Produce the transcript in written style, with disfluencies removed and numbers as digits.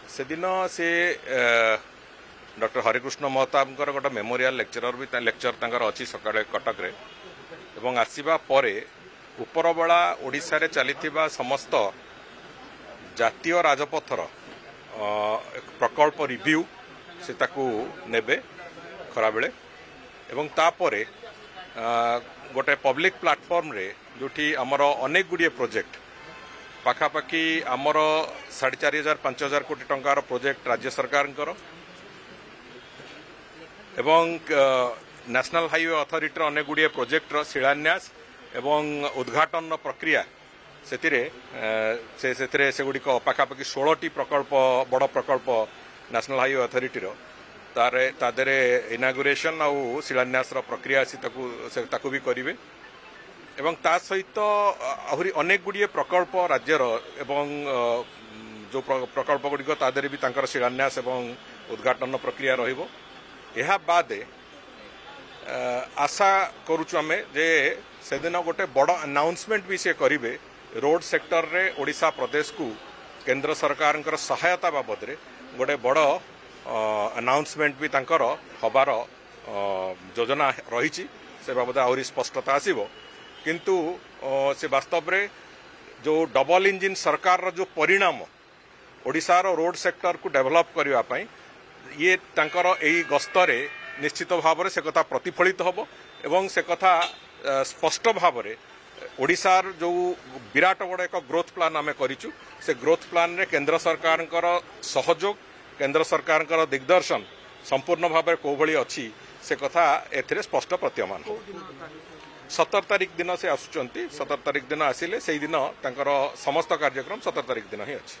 से दिन से डॉक्टर हरिकृष्ण महताब गोटे मेमोरियल लेक्चर अच्छी सकाळे कटक रे एवं आसीबा परे उपरबेला ओडिशा रे चलीथिबा समस्त जातीय राजपथर प्रकल्प रिव्यू से ताकू नेबे खरा बेले एवं तापरे गोटे पब्लिक प्लेटफॉर्म रे जोठी हमर अनेक गुडिये प्रोजेक्ट पाखापाखि आमर 4,500-5,000 कोटी टंकार प्रोजेक्ट राज्य सरकार एवं नेशनल हाईवे अथॉरिटी अनेक गुडिये प्रोजेक्ट शिलान्यास एवं उद्घाटन प्रक्रिया से गुड़िक पाखापाखि 16टी प्रकल्प बड़ प्रकल्प नेशनल हाईवे अथॉरिटी तादरे इनागुरेशन आउ शिलान्यास प्रक्रिया ताकू भी करेंगे एवं ता सहित आहरी अनेक गुड़िये प्रकल्प राज्यर एवं जो प्रकल्प गुड़िक तादरे भी तांकर शिलान्यास एवं उद्घाटन प्रक्रिया रहिबो। एहा बादे आशा करूछु आमे जे से दिन गोटे बड़ अनाउंसमेंट भी से करिवे रोड सेक्टर रे ओडिशा प्रदेश को केंद्र सरकार सहायता बाबद रे गोटे बड़ अनाउंसमेंट भी तांकर हबार योजना रही से बाबद आहरी स्पष्टता आसीबो किंतु से वास्तव रे जो डबल इंजिन सरकार रो जो परिणाम ओडिशा रो रोड सेक्टर को डेवलप करबा पई ये तांकर एई गस्तरे निश्चित भाव में से कथा प्रतिफलित होबो एवं से कथा स्पष्ट भाव में ओडिशार जो विराट बड़ एक ग्रोथ प्लान आम करिचु से ग्रोथ प्लान रे केंद्र सरकार सहयोग केंद्र सरकार दिग्दर्शन संपूर्ण भाव में कोभली अच्छी से कथा एथिरे स्पष्ट प्रतीयमान 17 तारिख दिन से आसुचंती 17 तारिख दिन आसिले से दिन समस्त कार्यक्रम 17 तारिख दिन ही अच्छी।